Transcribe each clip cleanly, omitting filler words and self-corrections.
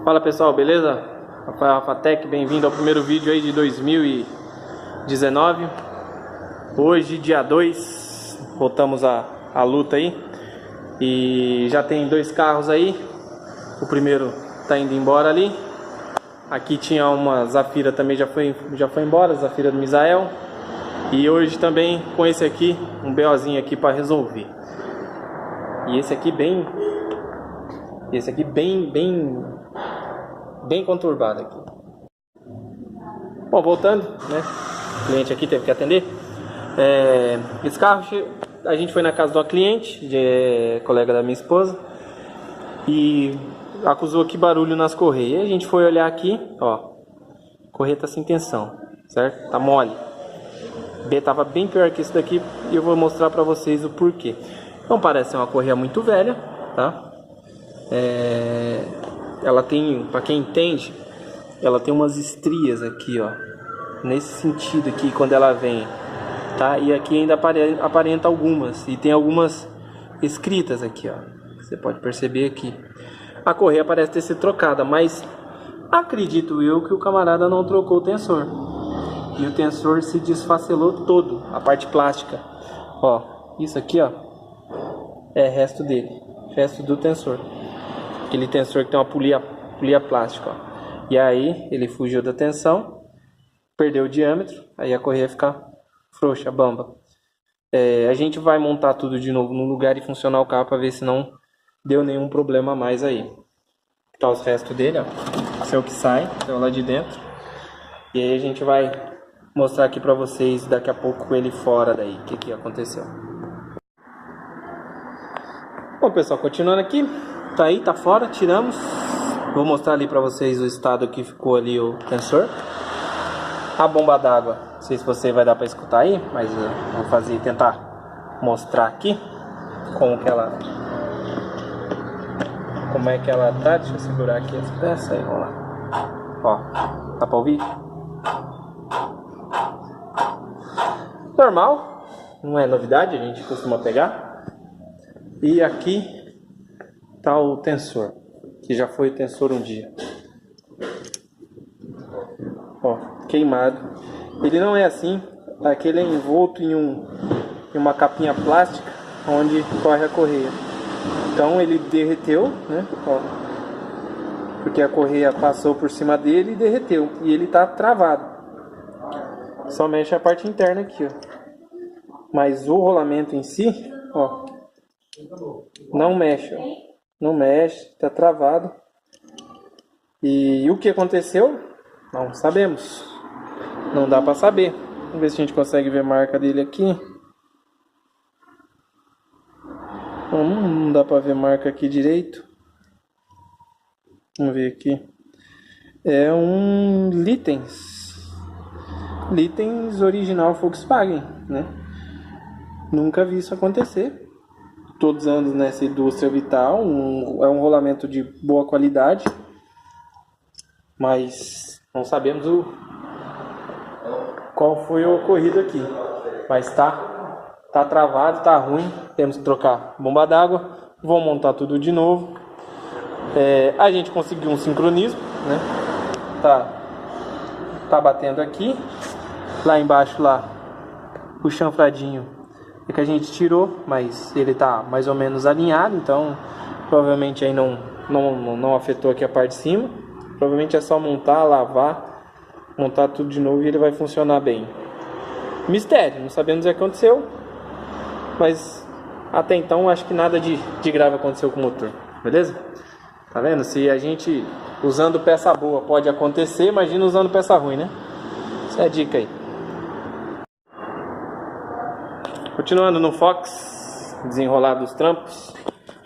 Fala pessoal, beleza? Rafael Rafatec, bem-vindo ao primeiro vídeo aí de 2019. Hoje, dia 2, voltamos à luta aí. E já tem dois carros aí. O primeiro tá indo embora ali. Aqui tinha uma Zafira também, já foi embora, Zafira do Misael. E hoje também com esse aqui, um BOzinho aqui para resolver. E esse aqui bem conturbado aqui. Bom, voltando, né? O cliente aqui teve que atender. Esse carro, a gente foi na casa de uma cliente, colega da minha esposa, e acusou aqui barulho nas correias. E a gente foi olhar aqui, ó, a correia tá sem tensão, certo? Tá mole. B tava bem pior que esse daqui e eu vou mostrar pra vocês o porquê. Não parece ser uma correia muito velha, tá? Ela tem, para quem entende, ela tem umas estrias aqui, ó, nesse sentido aqui quando ela vem, tá? E aqui ainda aparenta algumas, e tem algumas escritas aqui, ó, você pode perceber aqui. A correia parece ter sido trocada, mas acredito eu que o camarada não trocou o tensor, e o tensor se desfacelou todo, a parte plástica, ó, isso aqui, ó, é resto dele, resto do tensor. Aquele tensor que tem uma polia plástica, ó. E aí ele fugiu da tensão, perdeu o diâmetro, aí a correia fica frouxa, bamba. A gente vai montar tudo de novo no lugar e funcionar o carro para ver se não deu nenhum problema a mais aí. Tá os restos dele, ó. Esse é o que sai, esse é o lá de dentro. E aí a gente vai mostrar aqui para vocês daqui a pouco ele fora daí, o que aconteceu. Bom pessoal, continuando aqui. Tá aí, tá fora, tiramos. Vou mostrar ali pra vocês o estado que ficou ali o tensor. A bomba d'água, não sei se você vai dar pra escutar aí, mas eu vou tentar mostrar aqui como é que ela tá. Deixa eu segurar aqui as peças aí, vamos lá. Ó, dá pra ouvir? Normal, não é novidade, a gente costuma pegar. E aqui tá o tensor, que já foi tensor um dia. Ó, queimado. Ele não é assim, aquele é envolto em uma capinha plástica onde corre a correia. Então ele derreteu, né? Ó, porque a correia passou por cima dele e derreteu. E ele tá travado. Só mexe a parte interna aqui, ó. Mas o rolamento em si, ó, não mexe, ó. Não mexe, tá travado. E o que aconteceu? Não sabemos. Não dá para saber. Vamos ver se a gente consegue ver a marca dele aqui. Não dá para ver a marca aqui direito. Vamos ver aqui. É um Litens original Volkswagen, né? Nunca vi isso acontecer. Todos os anos nessa indústria vital, é um rolamento de boa qualidade, mas não sabemos qual foi o ocorrido aqui. Mas tá travado, tá ruim, temos que trocar bomba d'água, vou montar tudo de novo. A gente conseguiu um sincronismo, né? Tá batendo aqui, lá embaixo lá o chanfradinho é que a gente tirou, mas ele tá mais ou menos alinhado, então provavelmente aí não afetou aqui a parte de cima. Provavelmente é só montar, lavar, montar tudo de novo e ele vai funcionar bem. Mistério, não sabemos o que aconteceu, mas até então acho que nada de grave aconteceu com o motor, beleza? Tá vendo? Se a gente usando peça boa pode acontecer, imagina usando peça ruim, né? Essa é a dica aí. Continuando no Fox, desenrolar dos trampos.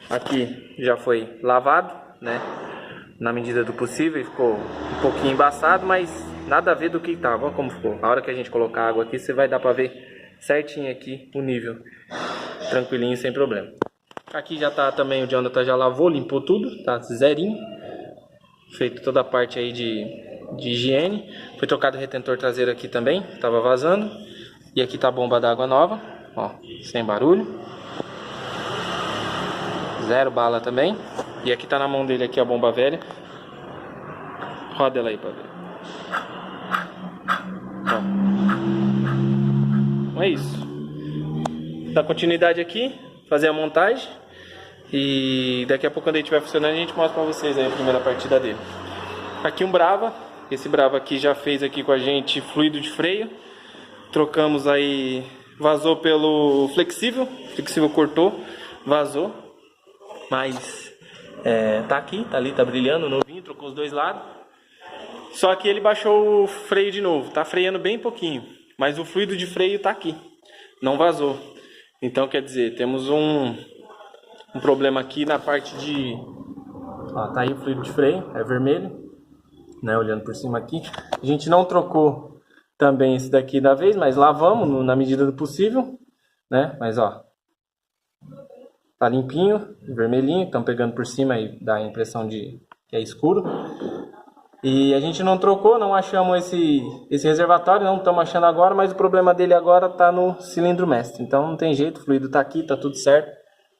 Aqui já foi lavado, né? Na medida do possível, ficou um pouquinho embaçado, mas nada a ver do que estava. Olha como ficou. A hora que a gente colocar água aqui, você vai dar para ver certinho aqui o nível. Tranquilinho, sem problema. Aqui já tá também, o Jonathan já lavou, limpou tudo, tá zerinho. Feito toda a parte aí de higiene. Foi trocado o retentor traseiro aqui também, tava vazando. E aqui tá a bomba d'água nova. Ó, sem barulho. Zero bala também. E aqui tá na mão dele aqui a bomba velha. Roda ela aí pra ver. Então é isso. Dá continuidade aqui, fazer a montagem. E daqui a pouco, quando ele estiver funcionando, a gente mostra pra vocês aí a primeira partida dele. Aqui um Brava. Esse Brava aqui já fez aqui com a gente fluido de freio. Trocamos aí, vazou pelo flexível. O flexível cortou, vazou. Mas tá aqui, tá ali, tá brilhando, novinho, trocou os dois lados. Só que ele baixou o freio de novo, tá freando bem pouquinho. Mas o fluido de freio tá aqui, não vazou. Então quer dizer, temos um problema aqui na parte de... Ó, tá aí o fluido de freio, é vermelho, né, olhando por cima aqui. A gente não trocou também esse daqui da vez, mas lavamos na medida do possível, né? Mas ó, tá limpinho, vermelhinho, estão pegando por cima e dá a impressão de que é escuro. E a gente não trocou, não achamos esse reservatório, não estamos achando agora, mas o problema dele agora está no cilindro mestre. Então não tem jeito, o fluido está aqui, está tudo certo,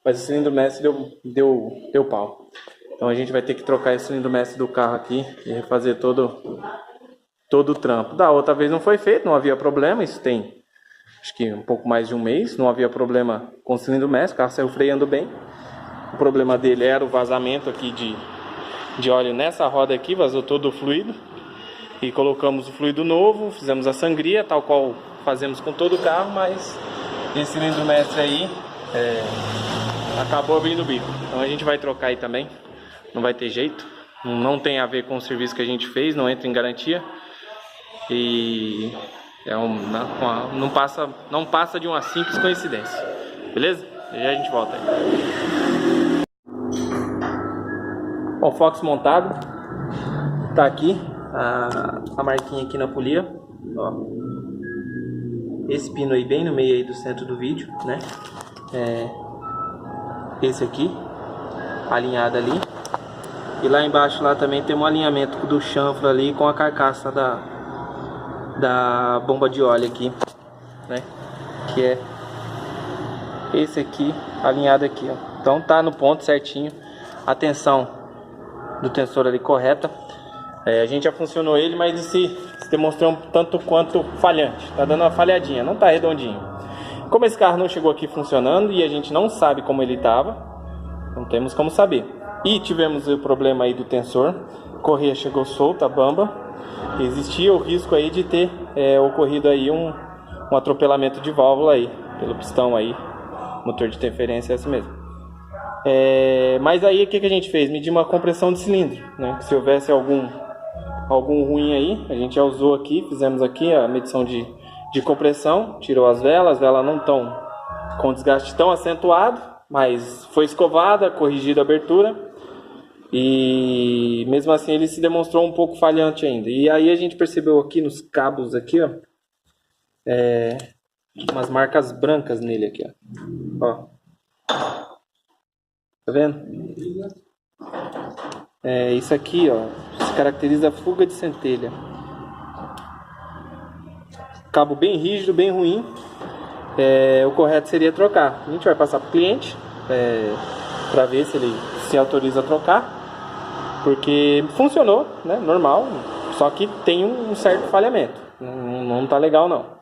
mas o cilindro mestre deu pau. Então a gente vai ter que trocar esse cilindro mestre do carro aqui e refazer todo o trampo. Da outra vez não foi feito, não havia problema, isso tem acho que um pouco mais de um mês, não havia problema com o cilindro mestre, o carro saiu freando bem. O problema dele era o vazamento aqui de óleo nessa roda aqui, vazou todo o fluido. E colocamos o fluido novo, fizemos a sangria, tal qual fazemos com todo o carro, mas esse cilindro mestre aí acabou abrindo o bico. Então a gente vai trocar aí também, não vai ter jeito. Não tem a ver com o serviço que a gente fez, não entra em garantia. E não passa de uma simples coincidência. Beleza? E a gente volta aí. Bom, Fox montado, tá aqui a marquinha aqui na polia, ó. Esse pino aí bem no meio aí do centro do vídeo, né? Esse aqui, alinhado ali. E lá embaixo lá também tem um alinhamento do chanfro ali com a carcaça da bomba de óleo aqui, né? Que é esse aqui, alinhado aqui, ó. Então tá no ponto certinho, a tensão do tensor ali correta. A gente já funcionou ele, mas ele se demonstrou um tanto quanto falhante, tá dando uma falhadinha, não tá redondinho. Como esse carro não chegou aqui funcionando e a gente não sabe como ele tava, não temos como saber. E tivemos o problema aí do tensor, correia chegou solta, bamba. Existia o risco aí de ter ocorrido aí um atropelamento de válvula aí, pelo pistão aí, motor de interferência é esse mesmo. Mas aí o que a gente fez? Medir uma compressão de cilindro, né? Se houvesse algum ruim aí, a gente já usou aqui, fizemos aqui a medição de compressão, tirou as velas não estão com desgaste tão acentuado, mas foi escovada, corrigida a abertura. E mesmo assim ele se demonstrou um pouco falhante ainda. E aí a gente percebeu aqui nos cabos aqui, ó, umas marcas brancas nele aqui, ó. Tá vendo? Isso aqui, ó, se caracteriza fuga de centelha. Cabo bem rígido, bem ruim. O correto seria trocar. A gente vai passar para o cliente para ver se ele se autoriza a trocar. Porque funcionou, né? Normal, só que tem um certo falhamento. Não tá legal não.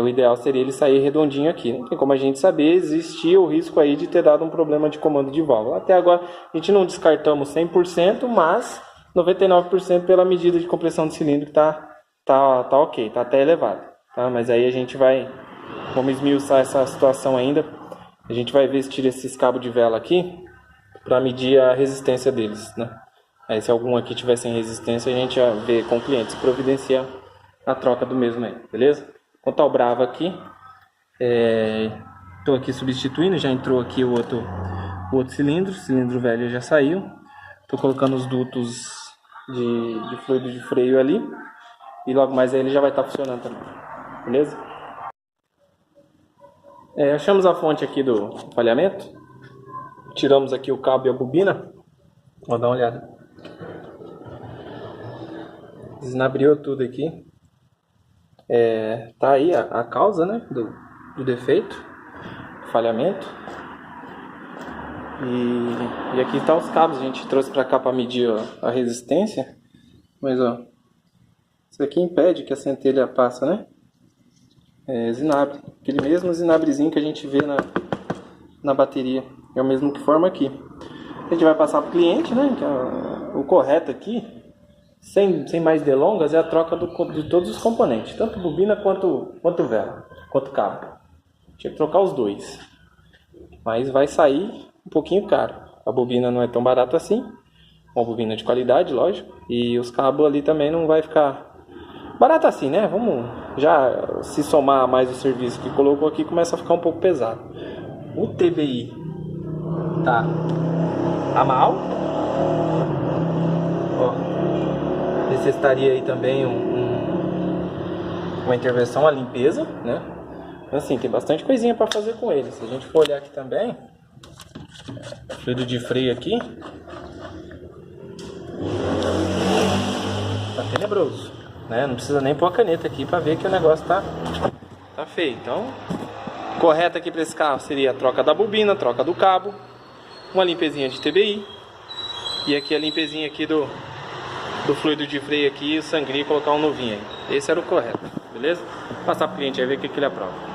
O ideal seria ele sair redondinho aqui. Não tem como a gente saber, existia o risco aí de ter dado um problema de comando de válvula. Até agora a gente não descartamos 100%, mas 99% pela medida de compressão de cilindro que tá ok, tá até elevado. Tá? Mas aí a gente vamos esmiuçar essa situação ainda. A gente vai ver se tira esses cabos de vela aqui para medir a resistência deles, né? Aí se algum aqui tiver sem resistência, a gente já vê com o cliente se providencia a troca do mesmo aí, beleza? Quanto ao Brava aqui, estou aqui substituindo, já entrou aqui o outro cilindro, o cilindro velho já saiu. Estou colocando os dutos de fluido de freio ali e logo mais aí ele já vai estar funcionando também, beleza? Achamos a fonte aqui do falhamento, tiramos aqui o cabo e a bobina, vou dar uma olhada. Desabriu tudo aqui. Tá aí a causa, né, do defeito, falhamento. E aqui tá os cabos, a gente trouxe para cá para medir a resistência. Mas ó, isso aqui impede que a centelha passe, né? É zinabre, aquele mesmo zinabrezinho que a gente vê na bateria, é o mesmo que forma aqui. A gente vai passar para o cliente, né? Que é o correto aqui, sem mais delongas, é a troca de todos os componentes, tanto bobina quanto vela, quanto cabo. Tinha que trocar os dois, mas vai sair um pouquinho caro. A bobina não é tão barata assim, uma bobina de qualidade, lógico, e os cabos ali também não vai ficar barato assim, né? Vamos já se somar mais o serviço que colocou aqui, começa a ficar um pouco pesado. O TBI tá mal. Ó, necessitaria aí também uma intervenção, a limpeza, né? Assim, tem bastante coisinha para fazer com ele. Se a gente for olhar aqui também, fluido de freio aqui, tá tenebroso, né? Não precisa nem pôr a caneta aqui para ver que o negócio tá feio. Então, correto aqui para esse carro seria a troca da bobina, troca do cabo, uma limpezinha de TBI e aqui a limpezinha aqui do fluido de freio aqui, o sangria e colocar um novinho aí. Esse era o correto, beleza? Vou passar pro cliente aí ver o que ele aprova.